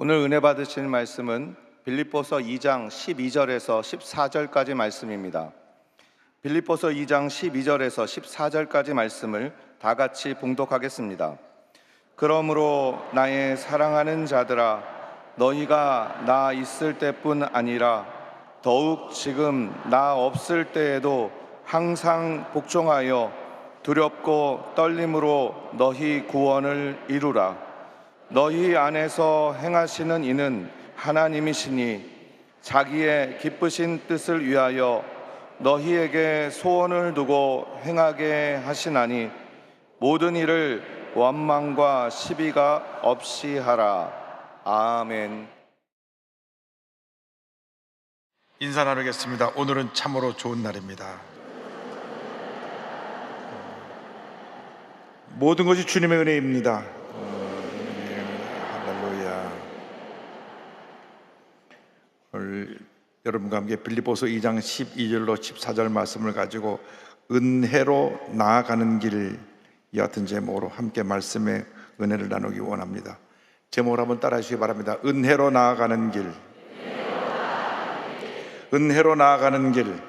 오늘 은혜 받으실 말씀은 빌립보서 2장 12절에서 14절까지 말씀입니다. 빌립보서 2장 12절에서 14절까지 말씀을 다 같이 봉독하겠습니다. 그러므로 나의 사랑하는 자들아, 너희가 나 있을 때뿐 아니라 더욱 지금 나 없을 때에도 항상 복종하여 두렵고 떨림으로 너희 구원을 이루라. 너희 안에서 행하시는 이는 하나님이시니 자기의 기쁘신 뜻을 위하여 너희에게 소원을 두고 행하게 하시나니 모든 일을 원망과 시비가 없이 하라. 아멘. 인사 나누겠습니다. 오늘은 참으로 좋은 날입니다. 모든 것이 주님의 은혜입니다. 할렐루야. 오늘 여러분과 함께 빌립보서 2장 12절로 14절 말씀을 가지고 은혜로 나아가는 길, 이 같은 제목으로 함께 말씀의 은혜를 나누기 원합니다. 제목을 한번 따라 하시기 바랍니다. 은혜로 나아가는 길. 은혜로 나아가는 길.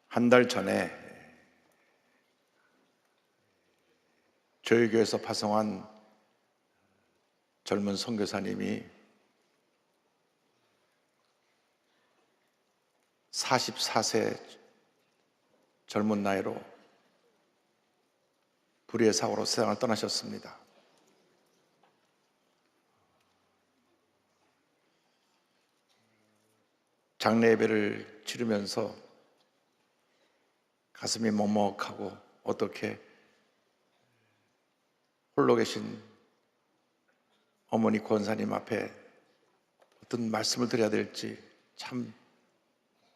한 달 전에 저희 교회에서 파송한 젊은 선교사님이 44세 젊은 나이로 불의의 사고로 세상을 떠나셨습니다. 장례 예배를 치르면서 가슴이 먹먹하고 어떻게 홀로 계신 어머니 권사님 앞에 어떤 말씀을 드려야 될지 참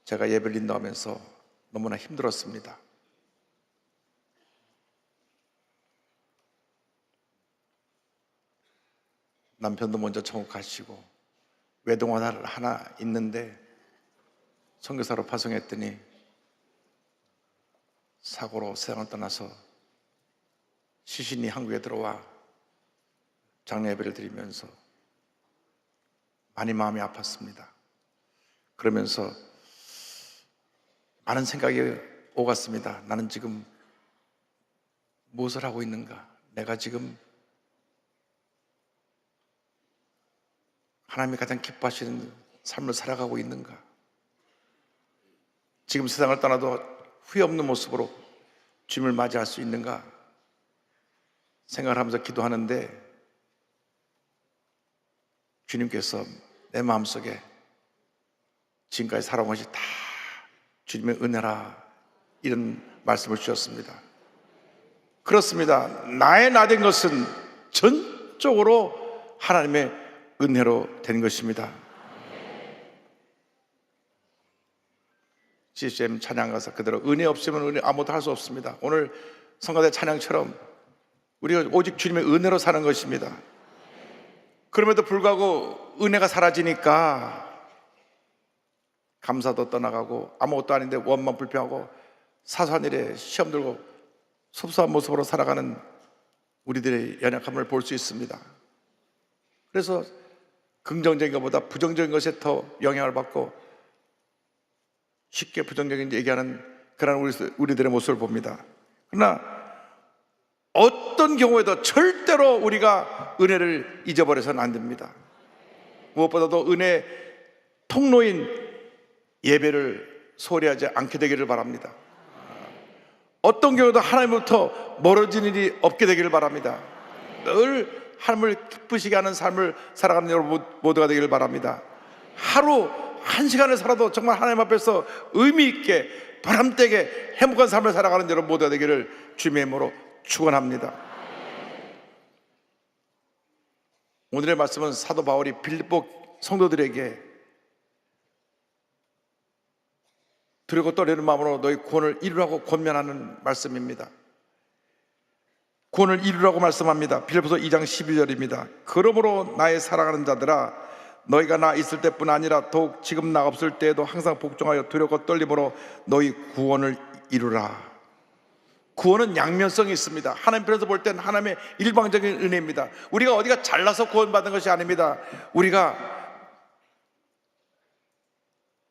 제가 예배를 인도하면서 너무나 힘들었습니다. 남편도 먼저 천국 가시고 외동원 하나 있는데 선교사로 파송했더니 사고로 세상을 떠나서 시신이 한국에 들어와 장례 예배를 드리면서 많이 마음이 아팠습니다. 그러면서 많은 생각이 오갔습니다. 나는 지금 무엇을 하고 있는가? 내가 지금 하나님이 가장 기뻐하시는 삶을 살아가고 있는가? 지금 세상을 떠나도 후회 없는 모습으로 주님을 맞이할 수 있는가 생각을 하면서 기도하는데 주님께서 내 마음속에 지금까지 살아온 것이 다 주님의 은혜라 이런 말씀을 주셨습니다. 그렇습니다. 나의 나 된 것은 전적으로 하나님의 은혜로 된 것입니다. CCM 찬양 가사 그대로 은혜 없으면 은혜 아무것도 할 수 없습니다. 오늘 성가대 찬양처럼 우리가 오직 주님의 은혜로 사는 것입니다. 그럼에도 불구하고 은혜가 사라지니까 감사도 떠나가고 아무것도 아닌데 원망 불평하고 사소한 일에 시험 들고 섭섭한 모습으로 살아가는 우리들의 연약함을 볼 수 있습니다. 그래서 긍정적인 것보다 부정적인 것에 더 영향을 받고 쉽게 부정적인 얘기하는 그런 우리들의 모습을 봅니다. 그러나 어떤 경우에도 절대로 우리가 은혜를 잊어버려서는 안 됩니다. 무엇보다도 은혜 통로인 예배를 소홀히 하지 않게 되기를 바랍니다. 어떤 경우도 하나님부터 멀어지는 일이 없게 되기를 바랍니다. 늘 하나님을 기쁘시게 하는 삶을 살아가는 여러분 모두가 되기를 바랍니다. 하루 한 시간을 살아도 정말 하나님 앞에서 의미 있게 보람되게 행복한 삶을 살아가는 여러분 모두가 되기를 주님의 이름으로 축원합니다. 오늘의 말씀은 사도 바울이 빌립보 성도들에게 두렵고 떨리는 마음으로 너희 구원을 이루라고 권면하는 말씀입니다. 구원을 이루라고 말씀합니다. 빌립보서 2장 12절입니다. 그러므로 나의 사랑하는 자들아, 너희가 나 있을 때뿐 아니라 더욱 지금 나 없을 때에도 항상 복종하여 두렵고 떨림으로 너희 구원을 이루라. 구원은 양면성이 있습니다. 하나님 편에서 볼 때는 하나님의 일방적인 은혜입니다. 우리가 어디가 잘나서 구원받은 것이 아닙니다. 우리가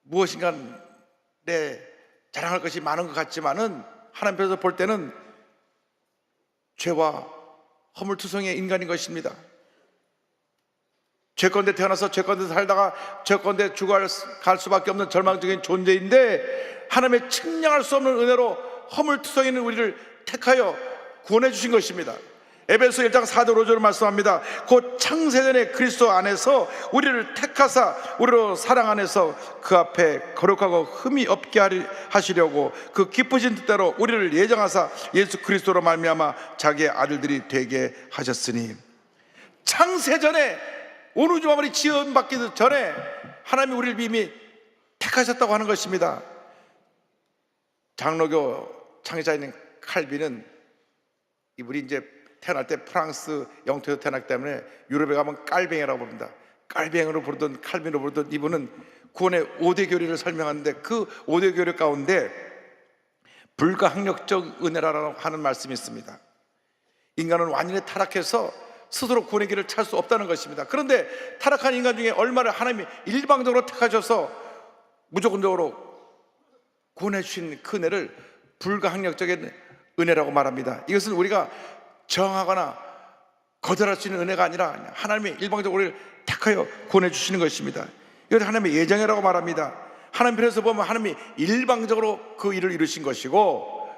무엇인가 자랑할 것이 많은 것 같지만은 하나님 편에서 볼 때는 죄와 허물투성이의 인간인 것입니다. 죄건대 태어나서 죄건대 살다가 죄건대 죽어갈 수밖에 없는 절망적인 존재인데 하나님의 측량할 수 없는 은혜로 허물투성이는 우리를 택하여 구원해 주신 것입니다. 에베소 1장 4절 5절을 말씀합니다. 곧 창세전에 그리스도 안에서 우리를 택하사 우리로 사랑 안에서 그 앞에 거룩하고 흠이 없게 하시려고 그 기쁘신 뜻대로 우리를 예정하사 예수 그리스도로 말미암아 자기의 아들들이 되게 하셨으니, 창세전에 온 우주 만물이 지음받기 전에 하나님이 우리를 이미 택하셨다고 하는 것입니다. 장로교 창시자인 칼빈은 이분이 이제 태어날 때 프랑스 영토에서 태어났기 때문에 유럽에 가면 깔뱅이라고 부릅니다. 깔뱅이로 부르던 칼빈으로 부르던 이분은 구원의 5대 교리를 설명하는데 그 5대 교리 가운데 불가항력적 은혜라고 하는 말씀이 있습니다. 인간은 완전히 타락해서 스스로 구원의 길을 찾을 수 없다는 것입니다. 그런데 타락한 인간 중에 얼마를 하나님이 일방적으로 택하셔서 무조건적으로 구원해 주신 그 은혜를 불가항력적인 은혜라고 말합니다. 이것은 우리가 정하거나 거절할 수 있는 은혜가 아니라 하나님이 일방적으로 우리를 택하여 구원해 주시는 것입니다. 이것을 하나님의 예정이라고 말합니다. 하나님 편에서 보면 하나님이 일방적으로 그 일을 이루신 것이고,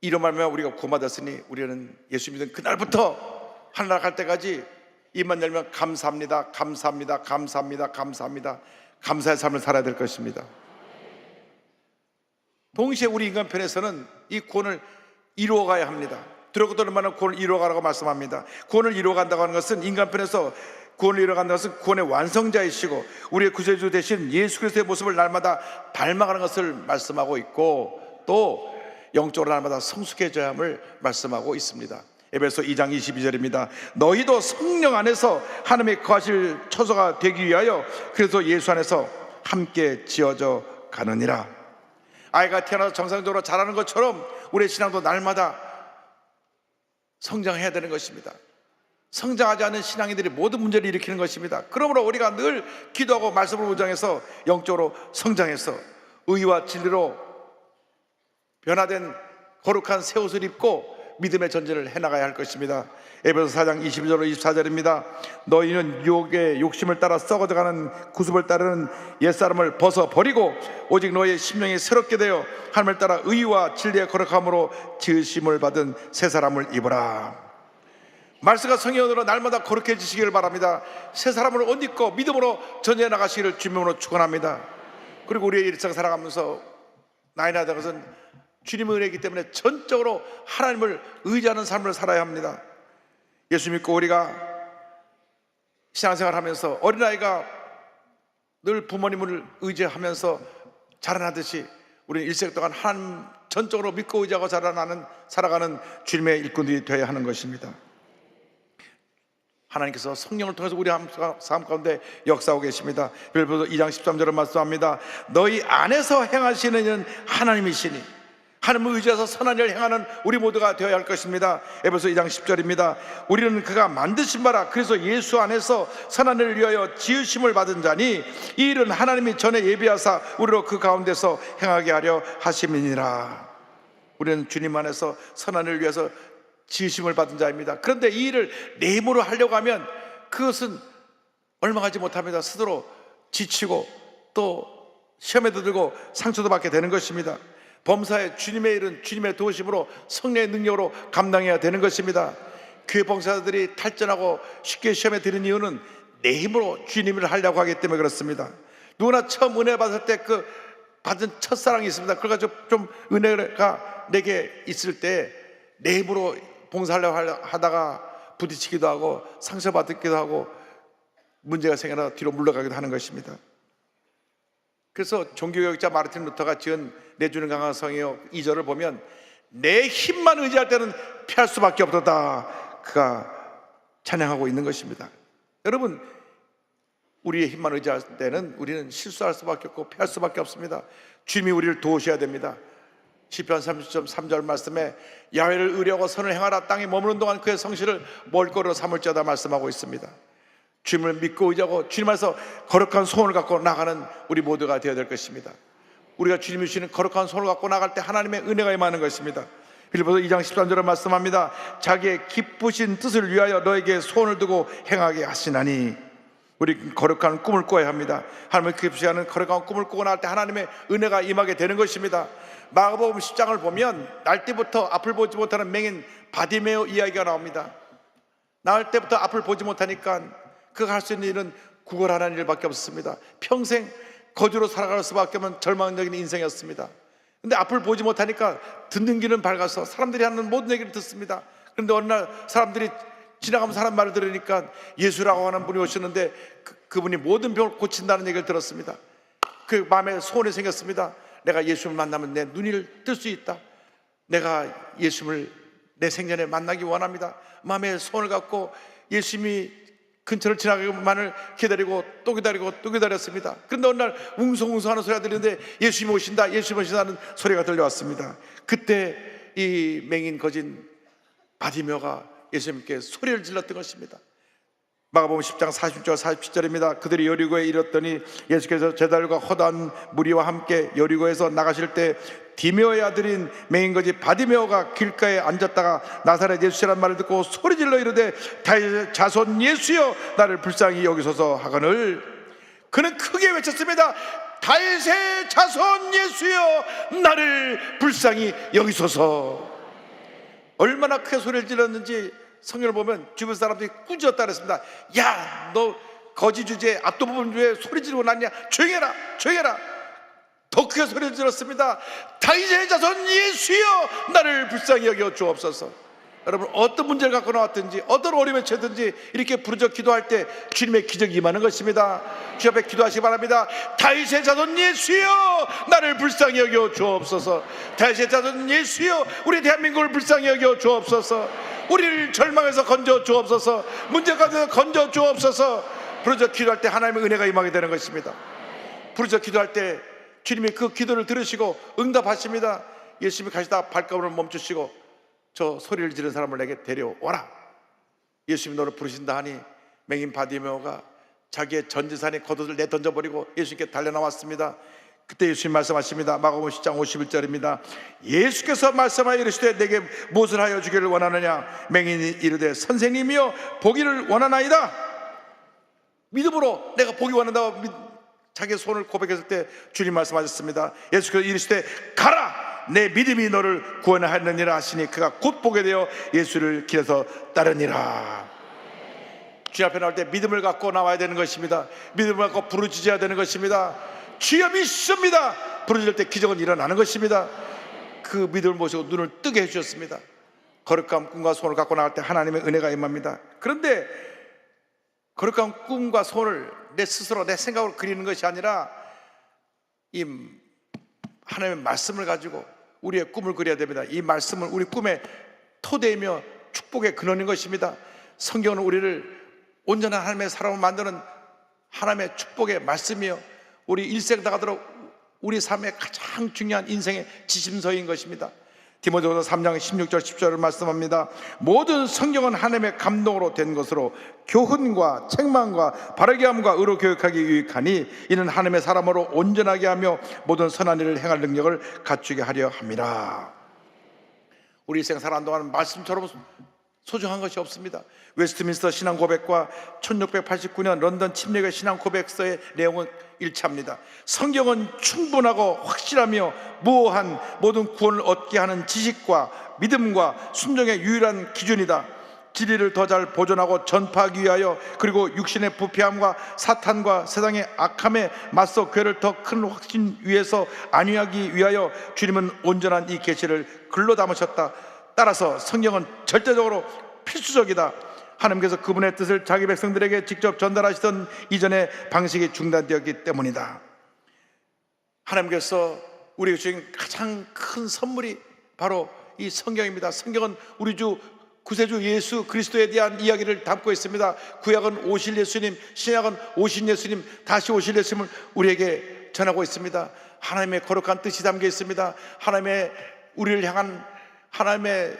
이로 말하면 우리가 구원받았으니 우리는 예수 믿은 그날부터 하늘나라 갈 때까지 입만 열면 감사합니다, 감사합니다, 감사합니다, 감사합니다, 감사의 삶을 살아야 될 것입니다. 동시에 우리 인간 편에서는 이 구원을 이루어가야 합니다. 들었고도 얼마나 구원을 이루어가라고 말씀합니다. 구원을 이루어간다고 하는 것은, 인간 편에서 구원을 이루어간다는 것은 구원의 완성자이시고 우리의 구세주 되신 예수 그리스도의 모습을 날마다 닮아가는 것을 말씀하고 있고, 또 영적으로 날마다 성숙해져야 함을 말씀하고 있습니다. 에베소 2장 22절입니다. 너희도 성령 안에서 하나님의 거하실 처소가 되기 위하여 그래서 예수 안에서 함께 지어져 가느니라. 아이가 태어나서 정상적으로 자라는 것처럼 우리의 신앙도 날마다 성장해야 되는 것입니다. 성장하지 않은 신앙인들이 모든 문제를 일으키는 것입니다. 그러므로 우리가 늘 기도하고 말씀을 묵상해서 영적으로 성장해서 의와 진리로 변화된 거룩한 새 옷을 입고 믿음의 전쟁을 해나가야 할 것입니다. 에베소 4장 22절로 24절입니다. 너희는 유혹의 욕심을 따라 썩어져가는 구습을 따르는 옛사람을 벗어버리고 오직 너희의 심령이 새롭게 되어 하나님을 따라 의와 진리의 거룩함으로 지으심을 받은 새 사람을 입으라. 말씀과 성령으로 날마다 거룩해지시기를 바랍니다. 새 사람을 옷 입고 믿음으로 전쟁해 나가시기를 주님으로 축원합니다. 그리고 우리의 일상 살아가면서 나이나 된 것은 주님의 은혜이기 때문에 전적으로 하나님을 의지하는 삶을 살아야 합니다. 예수 믿고 우리가 신앙생활 하면서 어린아이가 늘 부모님을 의지하면서 자라나듯이 우리는 일생 동안 하나님 전적으로 믿고 의지하고 살아가는 주님의 일꾼들이 되어야 하는 것입니다. 하나님께서 성령을 통해서 우리 삶 가운데 역사하고 계십니다. 빌립보서 2장 13절을 말씀합니다. 너희 안에서 행하시는 이는 하나님이시니 하나님을 의지해서 선한 일을 행하는 우리 모두가 되어야 할 것입니다. 에베소 2장 10절입니다. 우리는 그가 만드신 바라 그래서 예수 안에서 선한 일을 위하여 지으심을 받은 자니 이 일은 하나님이 전에 예비하사 우리로 그 가운데서 행하게 하려 하심이니라. 우리는 주님 안에서 선한 일을 위해서 지으심을 받은 자입니다. 그런데 이 일을 내 힘으로 하려고 하면 그것은 얼마 가지 못합니다. 스스로 지치고 또 시험에도 들고 상처도 받게 되는 것입니다. 범사에 주님의 일은 주님의 도우심으로 성령의 능력으로 감당해야 되는 것입니다. 교회 봉사자들이 탈전하고 쉽게 시험에 드는 이유는 내 힘으로 주님 일을 하려고 하기 때문에 그렇습니다. 누구나 처음 은혜 받을 때 그 받은 첫사랑이 있습니다. 그래가지고 좀 은혜가 내게 있을 때 내 힘으로 봉사하려고 하다가 부딪히기도 하고 상처받기도 하고 문제가 생겨나 뒤로 물러가기도 하는 것입니다. 그래서 종교개혁자 마르틴 루터가 지은 내주는 강한 성이요 2절을 보면 내 힘만 의지할 때는 피할 수밖에 없다 그가 찬양하고 있는 것입니다. 여러분, 우리의 힘만 의지할 때는 우리는 실수할 수밖에 없고 피할 수밖에 없습니다. 주님이 우리를 도우셔야 됩니다. 시편 30.3절 말씀에 야훼를 의뢰하고 선을 행하라. 땅에 머무는 동안 그의 성실을 몰골로 삼을지어다 말씀하고 있습니다. 주님을 믿고 의지하고 주님 안에서 거룩한 소원을 갖고 나가는 우리 모두가 되어야 될 것입니다. 우리가 주님이 주시는 거룩한 소원을 갖고 나갈 때 하나님의 은혜가 임하는 것입니다. 빌립보서 2장 13절에 말씀합니다. 자기의 기쁘신 뜻을 위하여 너에게 소원을 두고 행하게 하시나니. 우리 거룩한 꿈을 꿔야 합니다. 하나님의 기쁘시 하는 거룩한 꿈을 꾸고 나갈 때 하나님의 은혜가 임하게 되는 것입니다. 마가복음 10장을 보면 날 때부터 앞을 보지 못하는 맹인 바디메오 이야기가 나옵니다. 나을 때부터 앞을 보지 못하니까 그가 할 수 있는 일은 구걸하는 일밖에 없었습니다. 평생 거주로 살아갈 수밖에 없는 절망적인 인생이었습니다. 근데 앞을 보지 못하니까 듣는 귀는 밝아서 사람들이 하는 모든 얘기를 듣습니다. 그런데 어느 날 사람들이 지나가면서 하는 말을 들으니까 예수라고 하는 분이 오셨는데 그분이 모든 병을 고친다는 얘기를 들었습니다. 그 마음에 소원이 생겼습니다. 내가 예수를 만나면 내 눈을 뜰 수 있다. 내가 예수를 내 생전에 만나기 원합니다. 마음에 소원을 갖고 예수님이 근처를 지나가기만을 기다리고 또 기다리고 또 기다렸습니다. 그런데 어느 날 웅성웅성하는 소리가 들리는데 예수님이 오신다, 예수님이 오신다는 소리가 들려왔습니다. 그때 이 맹인 거진 바디메오가 예수님께 소리를 질렀던 것입니다. 마가복음 10장 40절 47절입니다. 그들이 여리고에 이르렀더니 예수께서 제자들과 허다한 무리와 함께 여리고에서 나가실 때 디메오의 아들인 맹인거지 바디메오가 길가에 앉았다가 나사렛 예수시라는 말을 듣고 소리질러 이르되 다윗의 자손 예수여 나를 불쌍히 여기소서 하거늘 그는 크게 외쳤습니다. 다윗의 자손 예수여 나를 불쌍히 여기소서. 얼마나 크게 소리를 질렀는지 성경을 보면 주변 사람들이 꾸짖었다 그랬습니다. 야, 너 거지 주제에 앞도부분 주에 소리 지르고 났냐? 조용히 해라, 조용히 해라. 더 크게 소리를 질렀습니다. 다윗의 자손 예수여 나를 불쌍히 여겨 주옵소서. 여러분 어떤 문제를 갖고 나왔든지 어떤 어려움에 처했든지 이렇게 부르짖어 기도할 때 주님의 기적이 임하는 것입니다. 주 앞에 기도하시기 바랍니다. 다윗의 자손 예수여 나를 불쌍히 여겨 주옵소서. 다윗의 자손 예수여 우리 대한민국을 불쌍히 여겨 주옵소서. 우리를 절망에서 건져 주옵소서. 문제 가운데서 건져 주옵소서. 부르짖어 기도할 때 하나님의 은혜가 임하게 되는 것입니다. 부르짖어 기도할 때 주님이 그 기도를 들으시고 응답하십니다. 예수님이 가시다 발걸음을 멈추시고 저 소리를 지르는 사람을 내게 데려오라. 예수님이 너를 부르신다 하니 맹인 바디메오가 자기의 전 재산의 겉옷을 내던져버리고 예수님께 달려나왔습니다. 그때 예수님 말씀하십니다. 마가복음 10장 51절입니다. 예수께서 말씀하여 이르시되 내게 무엇을 하여 주기를 원하느냐? 맹인이 이르되 선생님이여 보기를 원하나이다. 믿음으로 내가 보기 원한다고 자기의 손을 고백했을 때 주님 말씀하셨습니다. 예수께서 이르시되 가라 내 믿음이 너를 구원하였느니라 하시니 그가 곧 보게 되어 예수를 길에서 따르니라. 주님 앞에 나올 때 믿음을 갖고 나와야 되는 것입니다. 믿음을 갖고 부르짖어야 되는 것입니다. 주여 믿습니다. 부르짖을 때 기적은 일어나는 것입니다. 그 믿음을 모시고 눈을 뜨게 해주셨습니다. 거룩한 꿈과 소원을 갖고 나갈 때 하나님의 은혜가 임합니다. 그런데 거룩한 꿈과 소원을 내 스스로 내 생각으로 그리는 것이 아니라 이 하나님의 말씀을 가지고 우리의 꿈을 그려야 됩니다. 이 말씀은 우리 꿈의 토대이며 축복의 근원인 것입니다. 성경은 우리를 온전한 하나님의 사람을 만드는 하나님의 축복의 말씀이요 우리 일생 다가도록 우리 삶의 가장 중요한 인생의 지침서인 것입니다. 디모데후서 3장 16절 10절을 말씀합니다. 모든 성경은 하나님의 감동으로 된 것으로 교훈과 책망과 바르게 함과 의로 교육하기 유익하니 이는 하나님의 사람으로 온전하게 하며 모든 선한 일을 행할 능력을 갖추게 하려 함이라. 우리 일생 살아가는 동안 말씀처럼 소중한 것이 없습니다. 웨스트민스터 신앙 고백과 1689년 런던 침례교회 신앙 고백서의 내용은 일치합니다. 성경은 충분하고 확실하며 무오한 모든 구원을 얻게 하는 지식과 믿음과 순종의 유일한 기준이다. 진리를 더 잘 보존하고 전파하기 위하여 그리고 육신의 부패함과 사탄과 세상의 악함에 맞서 교회를 더 큰 확신 위에서 안위하기 위하여 주님은 온전한 이 계시를 글로 담으셨다. 따라서 성경은 절대적으로 필수적이다. 하나님께서 그분의 뜻을 자기 백성들에게 직접 전달하시던 이전의 방식이 중단되었기 때문이다. 하나님께서 우리에게 주신 가장 큰 선물이 바로 이 성경입니다. 성경은 우리 주 구세주 예수 그리스도에 대한 이야기를 담고 있습니다. 구약은 오실 예수님, 신약은 오신 예수님, 다시 오실 예수님을 우리에게 전하고 있습니다. 하나님의 거룩한 뜻이 담겨 있습니다. 하나님의 우리를 향한 하나님의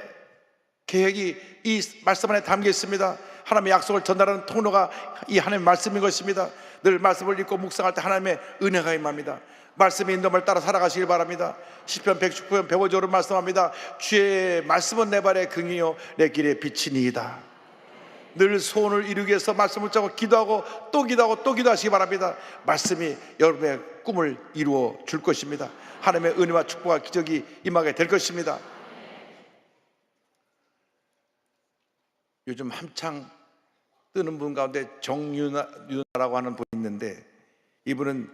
계획이 이 말씀 안에 담겨 있습니다. 하나님의 약속을 전달하는 통로가 이 하나님의 말씀인 것입니다. 늘 말씀을 읽고 묵상할 때 하나님의 은혜가 임합니다. 말씀의 인도를 따라 살아가시길 바랍니다. 시편 119편 105절은 말씀합니다. 주의 말씀은 내 발의 긍이요 내 길의 빛이니이다. 늘 소원을 이루기 위해서 말씀을 잡고 기도하고 또 기도하고 또 기도하시기 바랍니다. 말씀이 여러분의 꿈을 이루어 줄 것입니다. 하나님의 은혜와 축복과 기적이 임하게 될 것입니다. 요즘 한창 뜨는 분 가운데 정유나라고 하는 분이 있는데, 이분은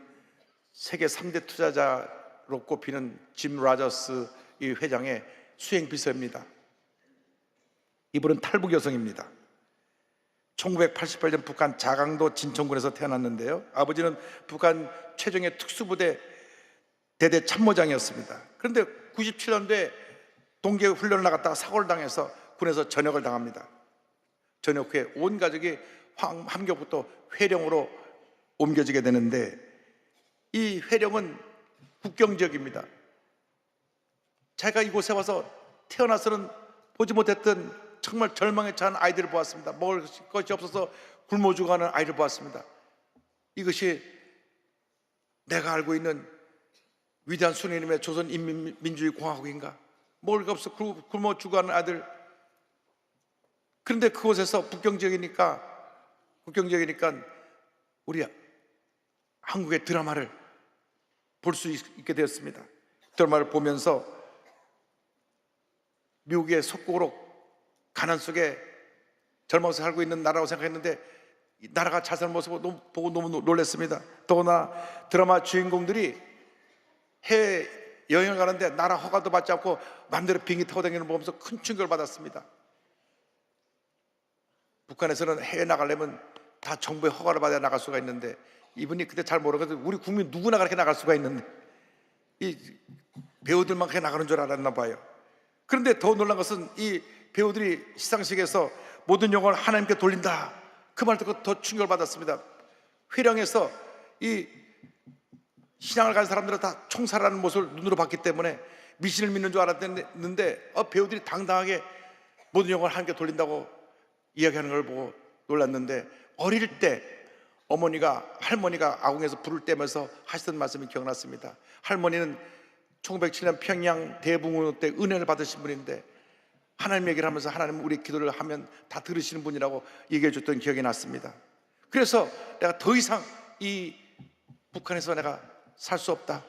세계 3대 투자자로 꼽히는 짐 라저스 이 회장의 수행비서입니다. 이분은 탈북 여성입니다. 1988년 북한 자강도 진천군에서 태어났는데요, 아버지는 북한 최정예 특수부대 대대 참모장이었습니다. 그런데 97년도에 동계 훈련을 나갔다가 사고를 당해서 군에서 전역을 당합니다. 전역 후에 온 가족이 함경부터 회령으로 옮겨지게 되는데, 이 회령은 국경 지역입니다. 자기가 이곳에 와서 태어나서는 보지 못했던 정말 절망에 처한 아이들을 보았습니다. 먹을 것이 없어서 굶어 죽어가는 아이를 보았습니다. 이것이 내가 알고 있는 위대한 순이님의 조선인민민주주의공화국인가? 먹을 것 없어 굶어 죽어가는 아들. 그런데 그곳에서 국경 지역이니까 우리 한국의 드라마를 볼 수 있게 되었습니다. 드라마를 보면서 미국의 속국으로 가난 속에 절망에서 살고 있는 나라라고 생각했는데, 이 나라가 잘 사는 모습을 보고 너무 놀랐습니다. 더구나 드라마 주인공들이 해외 여행을 가는데 나라 허가도 받지 않고 마음대로 비행기 타고 다니는 거 보면서 큰 충격을 받았습니다. 북한에서는 해외 나가려면 다 정부의 허가를 받아야 나갈 수가 있는데, 이분이 그때 잘 모르거든요. 우리 국민 누구나 그렇게 나갈 수가 있는데 이 배우들만 그렇게 나가는 줄 알았나 봐요. 그런데 더 놀란 것은 이 배우들이 시상식에서 모든 영광을 하나님께 돌린다, 그 말 듣고 더 충격을 받았습니다. 회령에서 이 신앙을 가진 사람들은 다 총살하는 모습을 눈으로 봤기 때문에 미신을 믿는 줄 알았는데, 배우들이 당당하게 모든 영광을 하나님께 돌린다고 이야기하는 걸 보고 놀랐는데, 어릴 때 할머니가 아궁에서 불을 떼면서 하시던 말씀이 기억났습니다. 할머니는 1907년 평양 대붕어 때 은혜를 받으신 분인데, 하나님 얘기를 하면서 하나님 우리 기도를 하면 다 들으시는 분이라고 얘기해 줬던 기억이 났습니다. 그래서 내가 더 이상 이 북한에서 내가 살 수 없다.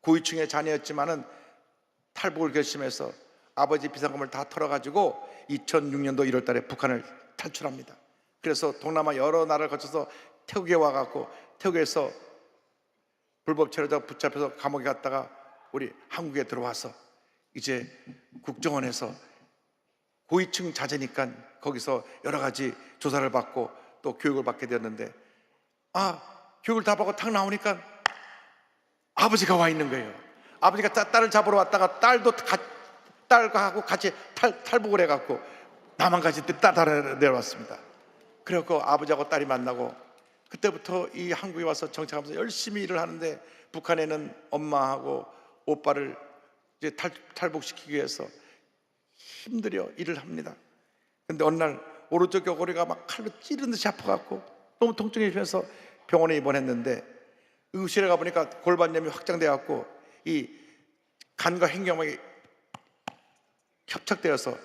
고위층의 자녀였지만은 탈북을 결심해서 아버지 비상금을 다 털어가지고 2006년도 1월 달에 북한을 탈출합니다. 그래서 동남아 여러 나라를 거쳐서 태국에 와갖고 태국에서 불법 체류자 붙잡혀서 감옥에 갔다가 우리 한국에 들어와서 이제 국정원에서 고위층 자제니까 거기서 여러 가지 조사를 받고 또 교육을 받게 되었는데, 교육을 다 받고 탁 나오니까 아버지가 와 있는 거예요. 아버지가 딸을 잡으러 왔다가 딸과 하고 같이 탈북을 해갖고 남한까지 따라 내려왔습니다. 그래갖고 아버지하고 딸이 만나고, 그때부터 이 한국에 와서 정착하면서 열심히 일을 하는데, 북한에는 엄마하고 오빠를 이제 탈북시키기 위해서 힘들여 일을 합니다. 근데 어느 날 오른쪽 격거리가 막 칼로 찌르는 듯이 아파갖고 너무 통증이 심해서 병원에 입원했는데, 의실에 가보니까 골반염이 확장돼갖고 이 간과 횡격막이 협착되어서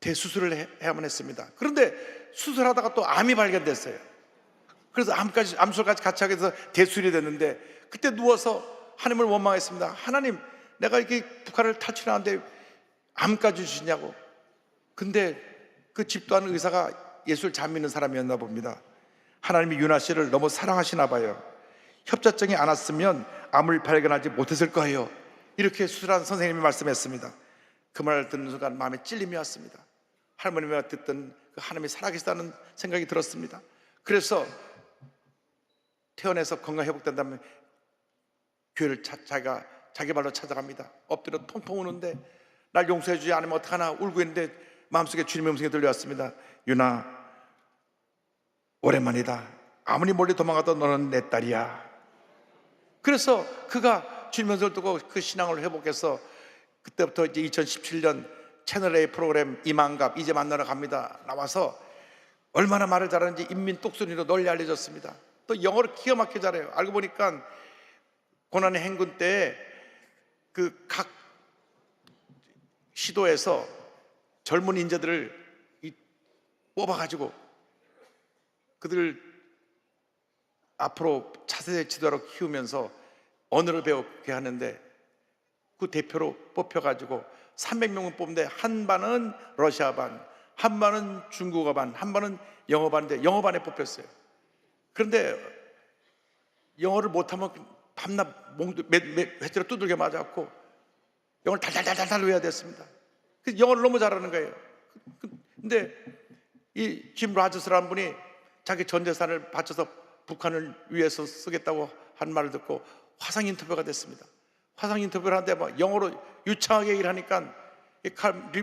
대수술을 해야만 했습니다. 그런데 수술하다가 또 암이 발견됐어요. 그래서 암술까지 같이 하게 돼서 대수술이 됐는데, 그때 누워서 하나님을 원망했습니다. 하나님, 내가 이렇게 북한을 탈출하는데 암까지 주시냐고. 근데 그 집도하는 의사가 예수를 잘 믿는 사람이었나 봅니다. 하나님이 유나 씨를 너무 사랑하시나 봐요. 협착증이 안 왔으면 암을 발견하지 못했을 거예요. 이렇게 수술한 선생님이 말씀했습니다. 그 말을 듣는 순간 마음에 찔림이 왔습니다. 할머니가 듣던 그 하나님이 살아계시다는 생각이 들었습니다. 그래서 퇴원해서 건강 회복된다면 교회를 자기 발로 찾아갑니다. 엎드려 통통 우는데, 날 용서해 주지 않으면 어떡하나 울고 있는데 마음속에 주님의 음성이 들려왔습니다. 유나, 오랜만이다. 아무리 멀리 도망가도 너는 내 딸이야. 그래서 그가 주님의 음성을 듣고 그 신앙을 회복해서 그때부터 이제 2017년 채널A 프로그램 이만갑 이제 만나러 갑니다 나와서 얼마나 말을 잘하는지 인민 똑소리로 널리 알려졌습니다. 또 영어를 기가 막히게 잘해요. 알고 보니까 고난의 행군 때 그 각 시도에서 젊은 인재들을 뽑아가지고 그들을 앞으로 차세대 지도자로 키우면서 언어를 배우게 하는데 그 대표로 뽑혀가지고 300명을 뽑는데 한 반은 러시아 반, 한 반은 중국어 반, 한 반은 영어 반인데 영어 반에 뽑혔어요. 그런데 영어를 못하면 밤낮 회초리 두들겨 맞았고 영어를 달달달달 외워야 됐습니다. 그래서 영어를 너무 잘하는 거예요. 근데 이 짐 라저스라는 분이 자기 전 재산을 바쳐서 북한을 위해서 쓰겠다고 한 말을 듣고 화상 인터뷰가 됐습니다. 화상 인터뷰를 하는데 막 영어로 유창하게 얘기를 하니까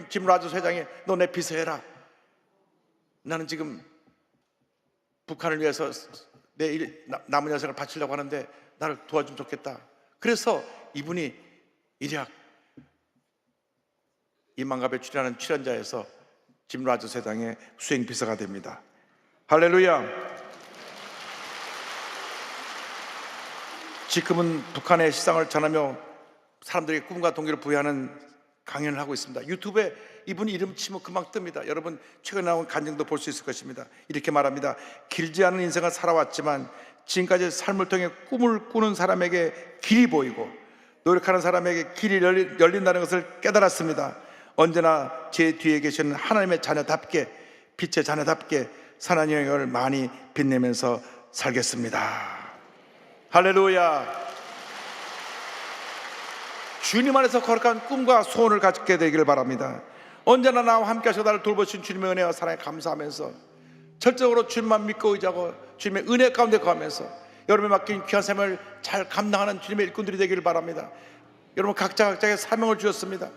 짐 라저스 회장이 너 내 비서해라. 나는 지금 북한을 위해서 내 남은 여생을 바치려고 하는데 나를 도와주면 좋겠다. 그래서 이분이 일약 이만갑에 출연하는 출연자에서 짐 라저스 회장의 수행 비서가 됩니다. 할렐루야. 지금은 북한의 시상을 전하며 사람들에게 꿈과 동기를 부여하는 강연을 하고 있습니다. 유튜브에 이분 이름 치면 금방 뜹니다. 여러분 최근에 나온 간증도 볼 수 있을 것입니다. 이렇게 말합니다. 길지 않은 인생을 살아왔지만 지금까지 삶을 통해 꿈을 꾸는 사람에게 길이 보이고 노력하는 사람에게 길이 열린다는 것을 깨달았습니다. 언제나 제 뒤에 계시는 하나님의 자녀답게, 빛의 자녀답게 선한 영향을 많이 빛내면서 살겠습니다. 할렐루야. 주님 안에서 거룩한 꿈과 소원을 갖게 되기를 바랍니다. 언제나 나와 함께 하셔서 나를 돌보신 주님의 은혜와 사랑에 감사하면서 절적으로 주님만 믿고 의지하고 주님의 은혜 가운데 거하면서 여러분이 맡긴 귀한 삶을 잘 감당하는 주님의 일꾼들이 되기를 바랍니다. 여러분 각자의 사명을 주셨습니다.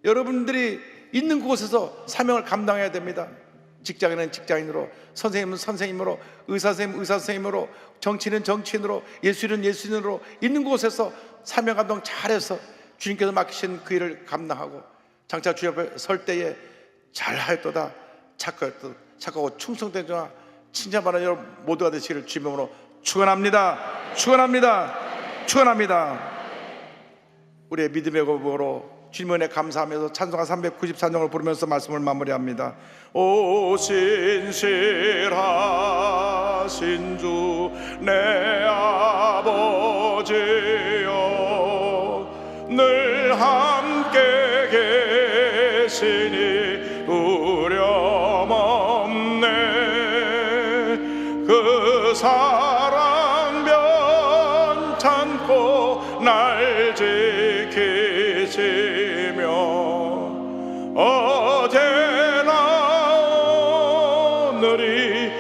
여러분들이 있는 곳에서 사명을 감당해야 됩니다. 직장인은 직장인으로, 선생님은 선생님으로, 의사 선생님은 의사 선생님으로, 정치인은 정치인으로, 예수인은 예수인으로 있는 곳에서 사명 감당 잘해서 주님께서 맡기신 그 일을 감당하고 장차 주님 앞에 설 때에 잘하였도다, 착하고 충성된 자와 칭찬받는 여러분 모두가 되시기를 주님으로 축원합니다. 축원합니다. 축원합니다. 우리의 믿음의 고백으로 주님의 은혜 감사하면서 찬송가 394장을 부르면서 말씀을 마무리합니다. 오 신실하신 주 내 아버지여 늘 함께 계시니 두려움 없네. 그 사랑 변찮고 날 지키시며 어제나 오늘이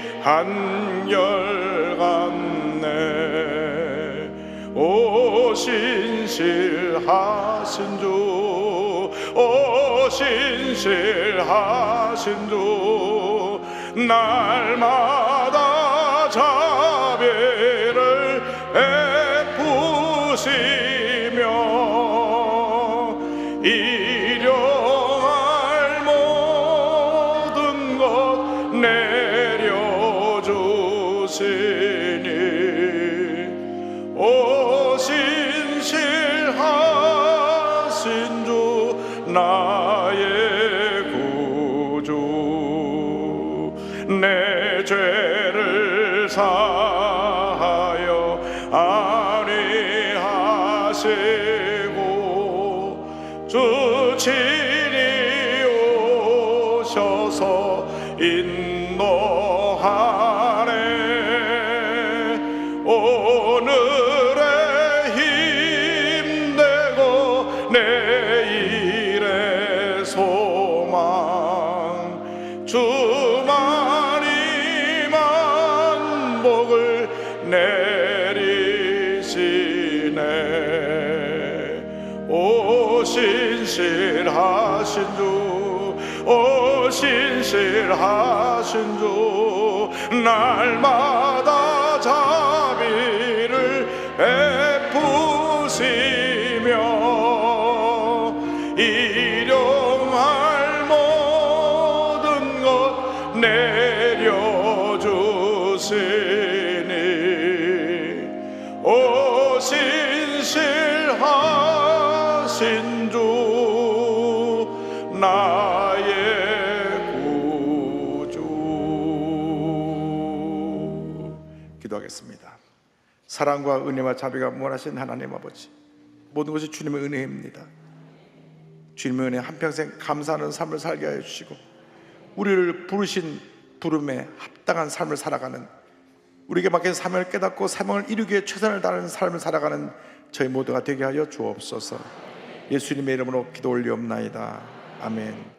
한결같네. 오 신실하신 주, 오 신실하신 주 날마다 자비를 베푸시며 일용할 모든 것 내려주시니 오 신실하신 주 나의 구주 내 죄를 사하여 안위하시고 주 친히 오셔서 인도하네. 오늘의 힘내고 내일의 소망 주만이 만복을 내리시네. 오 신실하신 주, 오 신실하신 주 날마다 자비를 베푸시며 오 신실하신 주 나의 구주. 기도하겠습니다. 사랑과 은혜와 자비가 무한하신 하나님 아버지, 모든 것이 주님의 은혜입니다. 주님의 은혜 한평생 감사하는 삶을 살게 하여 주시고, 우리를 부르신 부름에 합당한 삶을 살아가는, 우리에게 맡긴 사명을 깨닫고 사명을 이루기 위해 최선을 다하는 삶을 살아가는 저희 모두가 되게 하여 주옵소서. 예수님의 이름으로 기도 올리옵나이다. 아멘.